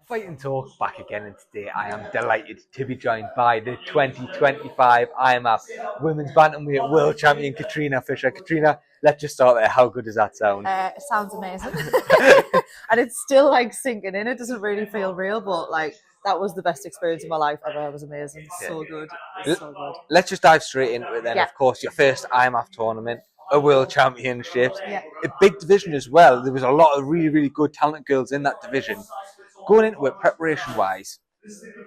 Fighting Talk back again, and today I am delighted to be joined by the 2025 Immaf Women's Bantamweight World Champion Katrina Fisher. Katrina, let's just start there. How good does that sound? It sounds amazing. And it's still like sinking in. It doesn't really feel real, but like that was the best experience of my life ever. It was amazing. So good. It's so good. Let's just dive straight into it then. Yeah. Of course, your first Immaf tournament, a World Championship, Yeah. a big division as well. There was a lot of really, really good talented girls in that division. Going into it preparation-wise,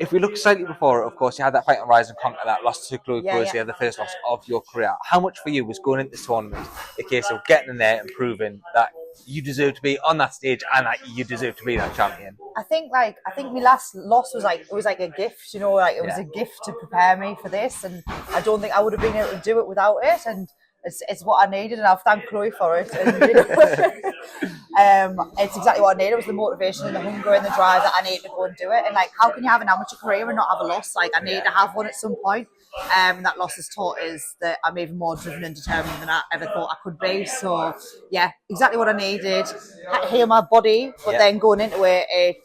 if we look slightly before it, of course, you had that fight on Rise and Conquer, that loss to Chloe Crozier, the first loss of your career. How much for you was going into this tournament a case of getting in there and proving that you deserve to be on that stage and that you deserve to be that champion? I think my last loss was like a gift, you know, like it was a gift to prepare me for this, and I don't think I would have been able to do it without it, and it's what I needed, and I've thanked Chloe for it. And, you know, it's exactly what I needed. It was the motivation and the hunger and the drive that I needed to go and do it. And like, how can you have an amateur career and not have a loss? Like, I need to have one at some point. That loss has taught is that I'm even more driven and determined than I ever thought I could be. So yeah, exactly what I needed. Had to heal my body, but then going into it, it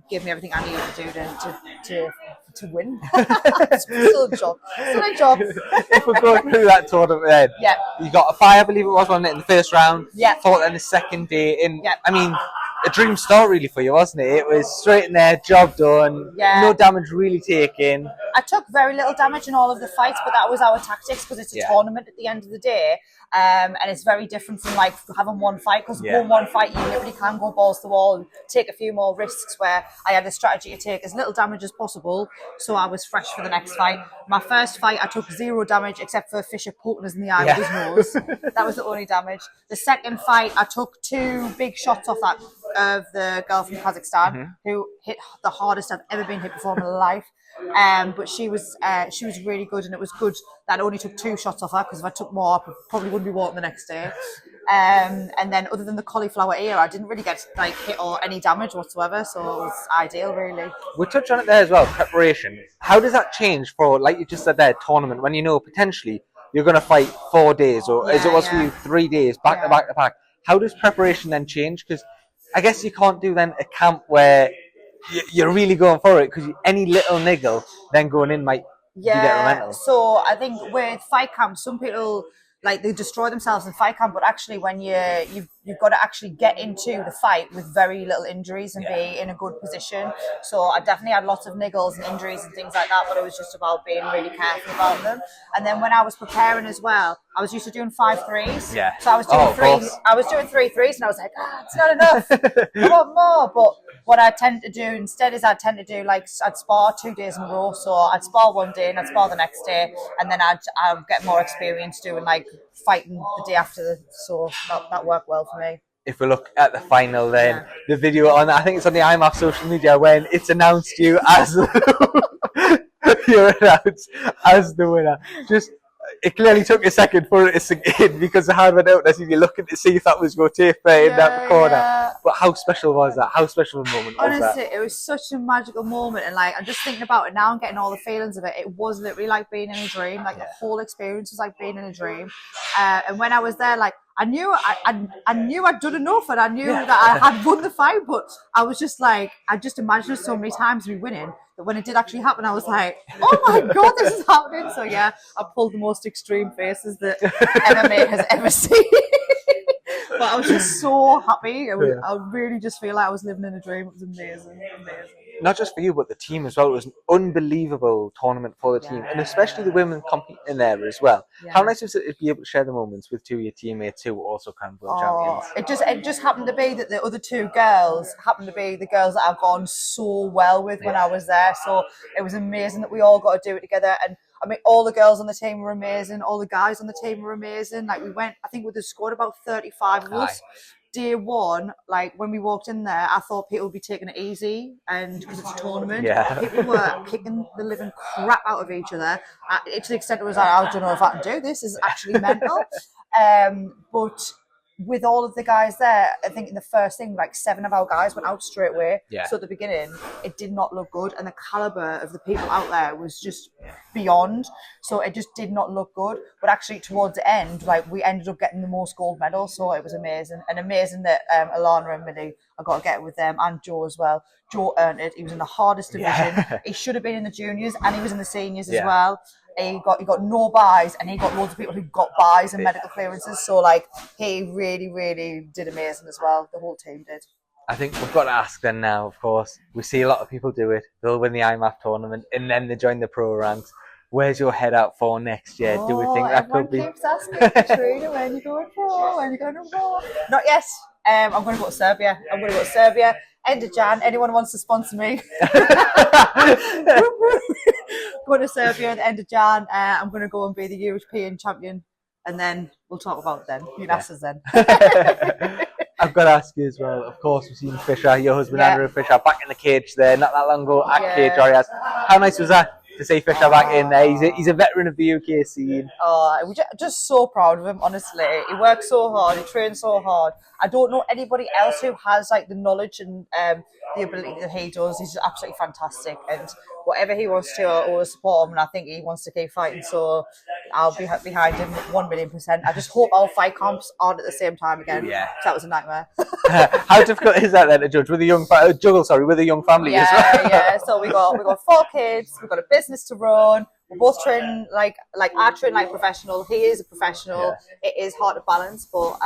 gave me everything I needed to do to win. Still a job. If we're going through that tournament then, you got a bye, I believe it was, wasn't it, in the first round? Yeah. Fought in the second day. And I mean, a dream start really for you, wasn't it? It was straight in there, job done, no damage really taken. I took very little damage in all of the fights, but that was our tactics because it's a tournament at the end of the day. And it's very different from like having one fight, because one fight you literally can go balls to the wall and take a few more risks, where I had a strategy to take as little damage as possible so I was fresh for the next fight. My first fight I took 0 damage except for Fisher poking us in the eye with his nose. That was the only damage. The second fight I took 2 big shots off the girl from Kazakhstan who hit the hardest I've ever been hit before in my life. But she was really good, and it was good that I only took 2 shots off her, because if I took more I probably wouldn't be walking the next day. And then other than the cauliflower ear, I didn't really get like hit or any damage whatsoever, so it was ideal really. We'll touch on it there as well, preparation. How does that change for, like you just said there, tournament, when you know potentially you're going to fight 4 days, or as it was for you 3 days back to back to back? How does preparation then change? Because I guess you can't do then a camp where you're really going for it, because any little niggle then going in might be detrimental. So I think with fight camp, some people like they destroy themselves in fight camp, but actually when you've got to actually get into the fight with very little injuries and be in a good position. So I definitely had lots of niggles and injuries and things like that, but it was just about being really careful about them. And then when I was preparing as well, I was used to doing 5 threes. So I was doing 3 threes, and I was like, it's not enough. I want more. But what I tend to do instead is I'd spar 2 days in a row. So I'd spar one day and I'd spar the next day, and then I'd get more experience doing like fighting the day after. So that worked well for me. If we look at the final then, the video on, I think it's on the Immaf social media, when it's announced you as you're announced as the winner. Just, it clearly took a second for it to sink in, because the hand went out as if you're looking to see if that was going to tape there in that corner. But how special was that? How special a moment was that? Honestly, it was such a magical moment, and like I'm just thinking about it now and getting all the feelings of it. It was literally like being in a dream. Like the whole experience was like being in a dream. And when I was there, like I knew I'd done enough, and I knew that I had won the fight, but I was just like, I just imagined it so many times me winning, that when it did actually happen, I was like, oh my God, this is happening. So yeah, I pulled the most extreme faces that MMA has ever seen. But I was just so happy. I really just feel like I was living in a dream. It was amazing. Not just for you, but the team as well. It was an unbelievable tournament for the team, and especially the women competing there as well. How nice was it to be able to share the moments with 2 of your teammates who were also kind of world champions? It just happened to be that the other 2 girls happened to be the girls that I've gone so well with when I was there. So it was amazing that we all got to do it together. And I mean, all the girls on the team were amazing. All the guys on the team were amazing. Like we went, I think with the squad about 35 of us. Day one, like when we walked in there, I thought people would be taking it easy, and because it's a tournament, people were kicking the living crap out of each other. To the extent it was like, I don't know if I can do this. This is actually mental. But with all of the guys there, I think in the first thing, like 7 of our guys went out straight away. Yeah. So at the beginning, it did not look good. And the caliber of the people out there was just beyond. So it just did not look good. But actually towards the end, like we ended up getting the most gold medals. So it was amazing. And amazing that Alana and Millie, I got to get with them, and Joe as well. Joe earned it. He was in the hardest division. Yeah. He should have been in the juniors, and he was in the seniors as well. He got no buys, and he got loads of people who got buys and medical clearances. So like he really, really did amazing as well. The whole team did. I think we've got to ask then now, of course. We see a lot of people do it. They'll win the Immaf tournament and then they join the pro ranks. Where's your head out for next year? Do we think that could be? Everyone keeps asking, Katrina, when are you going pro? When are you going to pro? Not yet. I'm going to go to Serbia. End of Jan. Anyone wants to sponsor me? Going to Serbia at the end of Jan. I'm going to go and be the European champion, and then we'll talk about it then. You ask us then. I've got to ask you as well. Of course, we've seen Fisher, your husband Andrew Fisher, back in the cage there not that long ago at Cage Warriors. How nice was that to see Fisher back in there? He's a veteran of the UK scene. Oh, we're just so proud of him, honestly. He works so hard, he trains so hard. I don't know anybody else who has like the knowledge and the ability that he does. He's absolutely fantastic, and whatever he wants to, I'll always support him, and I think he wants to keep fighting, so I'll be behind him 1,000,000%. I just hope our fight comps aren't at the same time again. Yeah. That was a nightmare. How difficult is that then to judge with a young family as well? Yeah. So we got 4 kids, we've got a business to run. We're both training like I train like professional. He is a professional. Yeah. It is hard to balance, but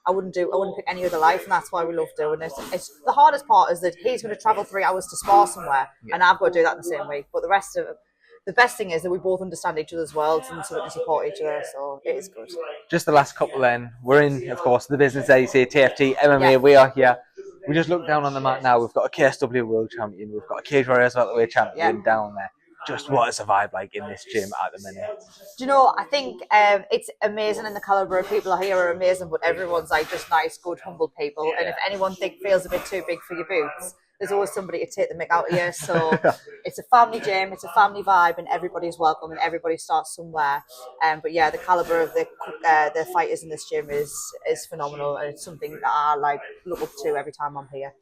I wouldn't pick any other life, and that's why we love doing it. It's the hardest part is that he's going to travel 3 hours to spar somewhere, and I've got to do that in the same week. But the rest of it, the best thing is that we both understand each other's worlds, and so we can support each other. So it is good. Just the last couple then. We're in, of course, the business there. You say TFT, MMA. Yeah. We are here. We just look down on the mat now. We've got a KSW World Champion. We've got a Cage Warriors Welterweight Champion down there. Just what is the vibe like in this gym at the minute? Do you know, I think it's amazing, and the calibre of people here are amazing, but everyone's like just nice, good, humble people. Yeah. And if anyone feels a bit too big for your boots, there's always somebody to take the mick out of you. So it's a family gym, it's a family vibe, and everybody's welcome, and everybody starts somewhere. But yeah, the calibre of the fighters in this gym is phenomenal, and it's something that I like look up to every time I'm here.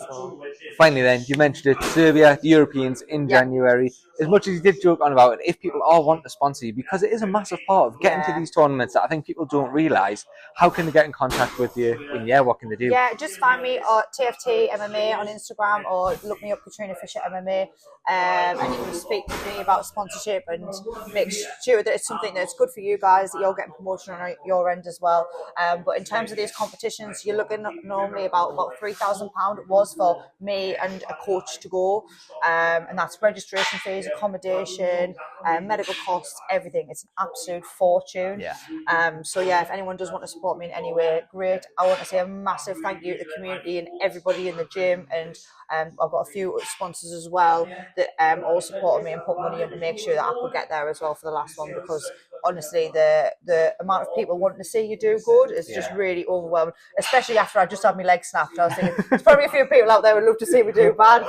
So. Finally then, you mentioned it, Serbia, the Europeans in January. As much as you did joke on about it, if people all want to sponsor you, because it is a massive part of getting to these tournaments that I think people don't realise, how can they get in contact with you, and what can they do? Yeah, just find me at TFT MMA on Instagram, or look me up, Katrina Fisher MMA, and you can speak to me about sponsorship and make sure that it's something that's good for you guys, that you're getting promotion on your end as well. But in terms of these competitions, you're looking at normally about £3,000 it was for me and a coach to go, and that's registration fees, accommodation, medical costs, everything. It's an absolute fortune. So yeah, if anyone does want to support me in any way, great. I want to say a massive thank you to the community and everybody in the gym, and I've got a few sponsors as well that all supported me and put money in to make sure that I could get there as well for the last one, because honestly the amount of people wanting to see you do good is just really overwhelming, especially after I just had my leg snapped. I was thinking there's probably a few people out there who would love to see me do bad,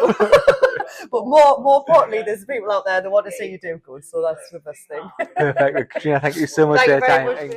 but more importantly, there's people out there that want to see you do good, so that's the best thing. Perfect. Katrina, thank you so much for your time.